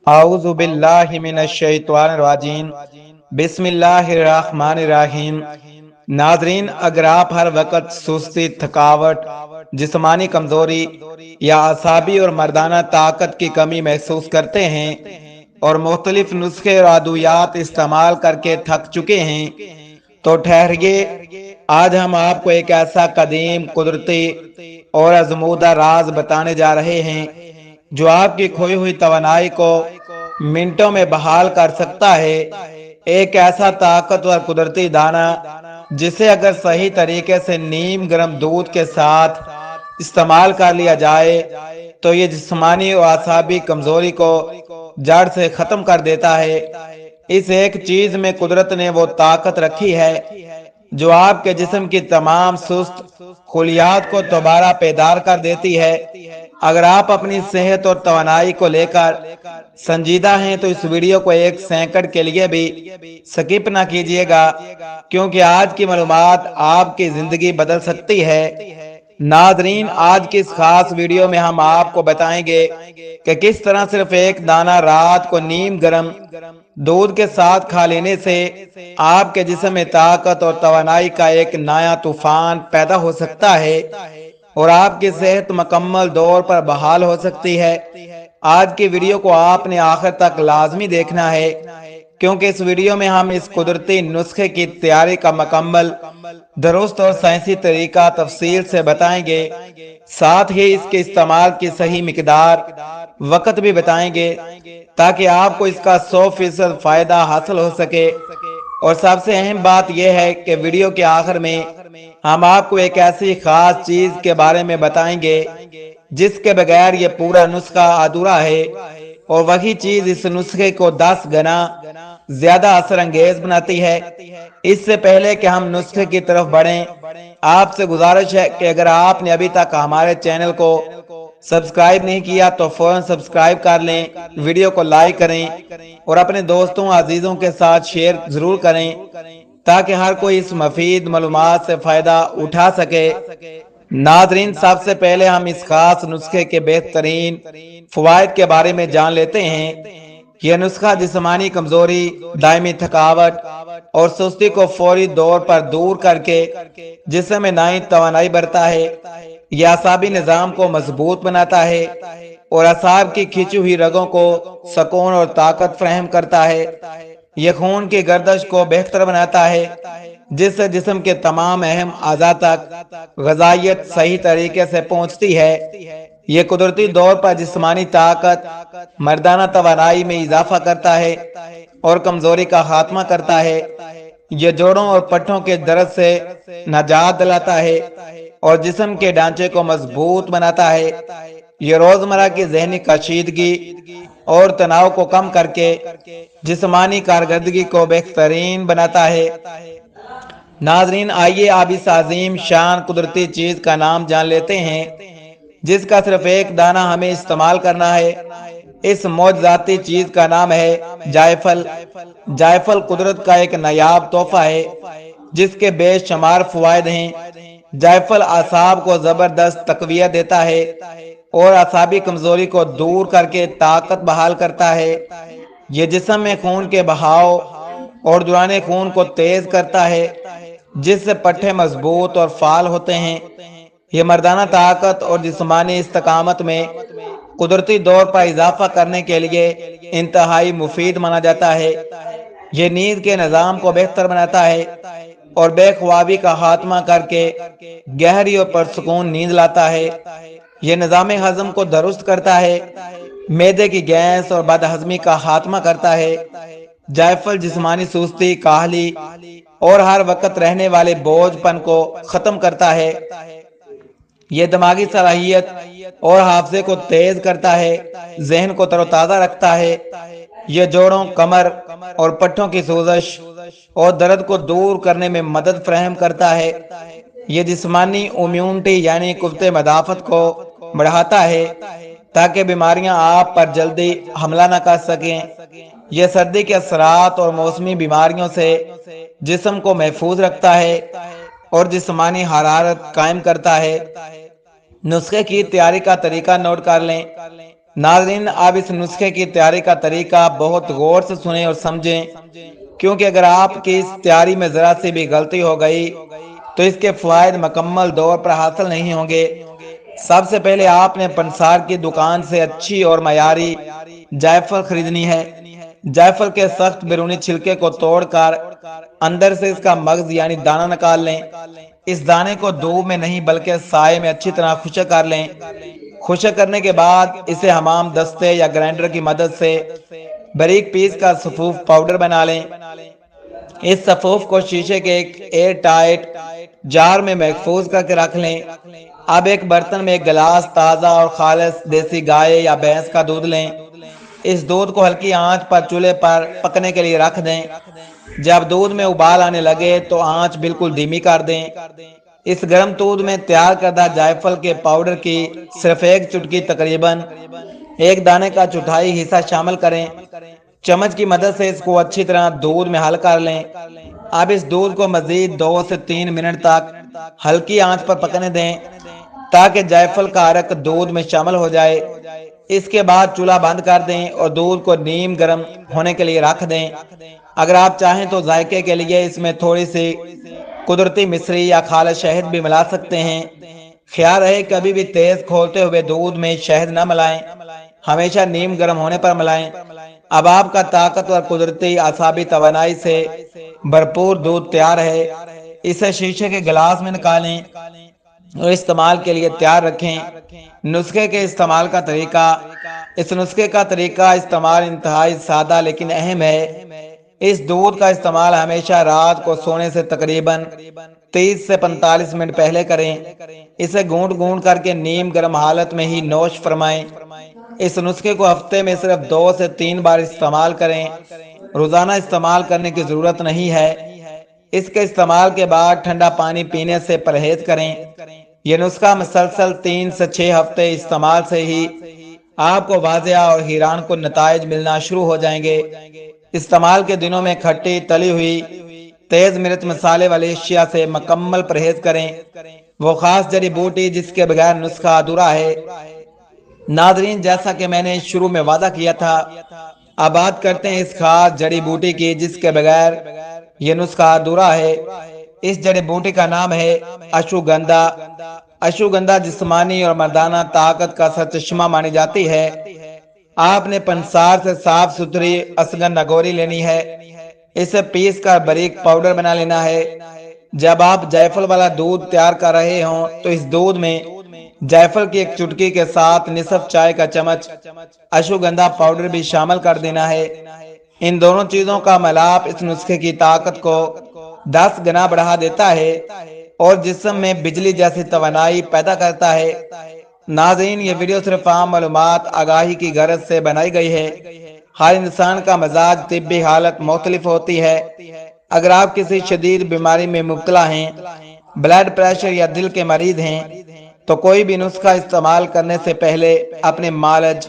اعوذ باللہ من الشیطان الرجیم بسم اللہ الرحمن الرحیم۔ ناظرین، اگر آپ ہر وقت سستی، تھکاوٹ، جسمانی کمزوری یا اعصابی اور مردانہ طاقت کی کمی محسوس کرتے ہیں اور مختلف نسخے اور ادویات استعمال کر کے تھک چکے ہیں تو ٹھہریے، آج ہم آپ کو ایک ایسا قدیم، قدرتی اور ازمودہ راز بتانے جا رہے ہیں جو آپ کی کھوئی ہوئی توانائی کو منٹوں میں بحال کر سکتا ہے۔ ایک ایسا طاقتور قدرتی دانہ جسے اگر صحیح طریقے سے نیم گرم دودھ کے ساتھ استعمال کر لیا جائے تو یہ جسمانی اور اعصابی کمزوری کو جڑ سے ختم کر دیتا ہے۔ اس ایک چیز میں قدرت نے وہ طاقت رکھی ہے جو آپ کے جسم کی تمام سست خلیات کو دوبارہ بیدار کر دیتی ہے۔ اگر آپ اپنی صحت اور توانائی کو لے کر سنجیدہ ہیں تو اس ویڈیو کو ایک سیکنڈ کے لیے بھی سکپ نہ کیجیے گا، کیونکہ آج کی معلومات آپ کی زندگی بدل سکتی ہے۔ ناظرین، آج کی اس خاص ویڈیو میں ہم آپ کو بتائیں گے کہ کس طرح صرف ایک دانہ رات کو نیم گرم دودھ کے ساتھ کھا لینے سے آپ کے جسم میں طاقت اور توانائی کا ایک نیا طوفان پیدا ہو سکتا ہے اور آپ کی صحت مکمل طور پر بحال ہو سکتی ہے۔ آج کی ویڈیو کو آپ نے آخر تک لازمی دیکھنا ہے، کیونکہ اس ویڈیو میں ہم اس قدرتی نسخے کی تیاری کا مکمل، درست اور سائنسی طریقہ تفصیل سے بتائیں گے۔ ساتھ ہی اس کے استعمال کی صحیح مقدار، وقت بھی بتائیں گے تاکہ آپ کو اس کا 100% فائدہ حاصل ہو سکے۔ اور سب سے اہم بات یہ ہے کہ ویڈیو کے آخر میں ہم آپ کو ایک ایسی خاص چیز کے بارے میں بتائیں گے جس کے بغیر یہ پورا نسخہ ادھورا ہے، اور وہی چیز اس نسخے کو 10 گنا زیادہ اثر انگیز بناتی ہے۔ اس سے پہلے کہ ہم نسخے کی طرف بڑھیں، آپ سے گزارش ہے کہ اگر آپ نے ابھی تک ہمارے چینل کو سبسکرائب نہیں کیا تو فوراً سبسکرائب کر لیں، ویڈیو کو لائک کریں اور اپنے دوستوں عزیزوں کے ساتھ شیئر ضرور کریں تاکہ ہر کوئی اس مفید معلومات سے فائدہ اٹھا سکے۔ ناظرین، سب سے پہلے ہم اس خاص نسخے کے بہترین فوائد کے بارے میں جان لیتے ہیں۔ یہ نسخہ جسمانی کمزوری، دائمی تھکاوٹ اور سستی کو فوری طور پر دور کر کے جسم میں نئی توانائی بھرتا ہے۔ یہ اعصابی نظام کو مضبوط بناتا ہے اور اعصاب کی کھینچی ہوئی رگوں کو سکون اور طاقت فراہم کرتا ہے۔ یہ خون کی گردش کو بہتر بناتا ہے، جس سے جسم کے تمام اہم اعضاء تک غذائیت صحیح طریقے سے پہنچتی ہے۔ یہ قدرتی طور پر جسمانی طاقت، مردانہ توانائی میں اضافہ کرتا ہے اور کمزوری کا خاتمہ کرتا ہے۔ یہ جوڑوں اور پٹھوں کے درد سے نجات دلاتا ہے اور جسم کے ڈھانچے کو مضبوط بناتا ہے۔ یہ روزمرہ کی ذہنی کشیدگی اور تناؤ کو کم کر کے جسمانی کارکردگی کو بہترین بناتا ہے۔ ناظرین، آئیے اب اس عظیم شان قدرتی چیز کا نام جان لیتے ہیں جس کا صرف ایک دانہ ہمیں استعمال کرنا ہے۔ اس معجزاتی چیز کا نام ہے جائفل۔ جائفل قدرت کا ایک نایاب تحفہ ہے جس کے بے شمار فوائد ہیں۔ جائفل اعصاب کو زبردست تقویت دیتا ہے اور اعصابی کمزوری کو دور کر کے طاقت بحال کرتا ہے۔ یہ جسم میں خون کے بہاؤ اور دوران خون کو تیز کرتا ہے، جس سے پٹھے مضبوط اور فعال ہوتے ہیں۔ یہ مردانہ طاقت اور جسمانی استقامت میں قدرتی طور پر اضافہ کرنے کے لیے انتہائی مفید مانا جاتا ہے۔ یہ نیند کے نظام کو بہتر بناتا ہے اور بے خوابی کا خاتمہ کر کے گہری اور پرسکون نیند لاتا ہے۔ یہ نظام ہضم کو درست کرتا ہے، معدے کی گیس اور بد ہضمی کا خاتمہ کرتا ہے۔ جائفل جسمانی سستی، کاہلی اور ہر وقت رہنے والے بوجھ پن کو ختم کرتا ہے۔ یہ دماغی صلاحیت اور حافظے کو تیز کرتا ہے، ذہن کو تر و تازہ رکھتا ہے۔ یہ جوڑوں، کمر اور پٹھوں کی سوزش اور درد کو دور کرنے میں مدد فراہم کرتا ہے۔ یہ جسمانی امیونٹی یعنی قوت مدافعت کو بڑھاتا ہے تاکہ بیماریاں آپ پر جلدی حملہ نہ کر سکیں۔ یہ سردی کے اثرات اور موسمی بیماریوں سے جسم کو محفوظ رکھتا ہے اور جسمانی حرارت قائم کرتا ہے۔ نسخے کی تیاری کا طریقہ نوٹ کر لیں۔ ناظرین، آپ اس نسخے کی تیاری کا طریقہ بہت غور سے سنیں اور سمجھیں، کیونکہ اگر آپ کی اس تیاری میں ذرا سی بھی غلطی ہو گئی تو اس کے فوائد مکمل طور پر حاصل نہیں ہوں گے۔ سب سے پہلے آپ نے پنسار کی دکان سے اچھی اور معیاری جائفل خریدنی ہے۔ جائفل کے سخت بیرونی چھلکے کو توڑ کر اندر سے اس کا مغز یعنی دانہ نکال لیں۔ اس دانے کو دھوپ میں نہیں بلکہ سائے میں اچھی طرح خشک کر لیں۔ خشک کرنے کے بعد اسے حمام دستے یا گرائنڈر کی مدد سے باریک پیس کا سفوف پاؤڈر بنا لیں۔ اس سفوف کو شیشے کے ایک ایئر ٹائٹ جار میں محفوظ کر کے رکھ لیں۔ اب ایک برتن میں ایک گلاس تازہ اور خالص دیسی گائے یا بھینس کا دودھ لیں۔ اس دودھ کو ہلکی آنچ پر چولہے پر پکنے کے لیے رکھ دیں۔ جب دودھ میں ابال آنے لگے تو آنچ بالکل دھیمی کر دیں۔ اس گرم دودھ میں تیار کردہ جائفل کے پاؤڈر کی صرف ایک چٹکی تقریباً ایک دانے کا چوتھائی حصہ شامل کریں۔ چمچ کی مدد سے اس کو اچھی طرح دودھ میں حل کر لیں۔ اب اس دودھ کو مزید 2 سے 3 منٹ تک ہلکی آنچ پر پکنے دیں تاکہ جائفل کا عرق دودھ میں شامل ہو جائے۔ اس کے بعد چولہا بند کر دیں اور دودھ کو نیم گرم ہونے کے لیے رکھ دیں۔ اگر آپ چاہیں تو ذائقے کے لیے اس میں تھوڑی سی قدرتی مصری یا خالص شہد بھی ملا سکتے ہیں۔ خیال رہے کبھی بھی تیز کھولتے ہوئے دودھ میں شہد نہ ملائیں، ہمیشہ نیم گرم ہونے پر ملائیں۔ اب آپ کا طاقتور قدرتی اعصابی توانائی سے بھرپور دودھ تیار ہے۔ اسے شیشے کے گلاس میں نکالیں اور استعمال کے لیے تیار رکھیں۔ نسخے کے استعمال کا طریقہ۔ اس نسخے کا طریقہ استعمال انتہائی سادہ لیکن اہم ہے۔ اس دودھ کا استعمال ہمیشہ رات کو سونے سے تقریباً 30 سے 45 منٹ پہلے کریں۔ اسے گونٹ گونٹ کر کے نیم گرم حالت میں ہی نوش فرمائیں۔ اس نسخے کو ہفتے میں صرف 2 سے 3 بار استعمال کریں، روزانہ استعمال کرنے کی ضرورت نہیں ہے۔ اس کے استعمال کے بعد ٹھنڈا پانی پینے سے پرہیز کریں۔ یہ نسخہ مسلسل 3 سے 6 ہفتے استعمال سے ہی آپ کو واضح اور حیران کن نتائج ملنا شروع ہو جائیں گے۔ استعمال کے دنوں میں کھٹی تلی ہوئی تیز مرچ مسالے والی اشیاء سے مکمل پرہیز کریں، وہ خاص جڑی بوٹی جس کے بغیر نسخہ ادھورا ہے۔ ناظرین، جیسا کہ میں نے شروع میں وعدہ کیا تھا، اب بات کرتے ہیں اس خاص جڑی بوٹی کی جس کے بغیر یہ نسخہ ادھورا ہے۔ اس جڑی بوٹی کا نام ہے اشوگندھا۔ اشوگندھا جسمانی اور مردانہ طاقت کا سرچشمہ مانی جاتی ہے۔ آپ نے پنسار سے صاف ستھری اشوگندھا گوری لینی ہے۔ اسے پیس کر باریک پاؤڈر بنا لینا ہے۔ جب آپ جائفل والا دودھ تیار کر رہے ہوں تو اس دودھ میں جائفل کی ایک چٹکی کے ساتھ نصف چائے کا چمچ اشوگندھا پاؤڈر بھی شامل کر دینا ہے۔ ان دونوں چیزوں کا ملاپ اس نسخے کی طاقت کو 10 گنا بڑھا دیتا ہے اور جسم میں بجلی جیسی توانائی پیدا کرتا ہے۔ ناظرین، یہ ویڈیو صرف عام معلومات آگاہی کی غرض سے بنائی گئی ہے۔ ہر انسان کا مزاج، طبی حالت مختلف ہوتی ہے۔ اگر آپ کسی شدید بیماری میں مبتلا ہیں، بلڈ پریشر یا دل کے مریض ہیں، تو کوئی بھی نسخہ استعمال کرنے سے پہلے اپنے معالج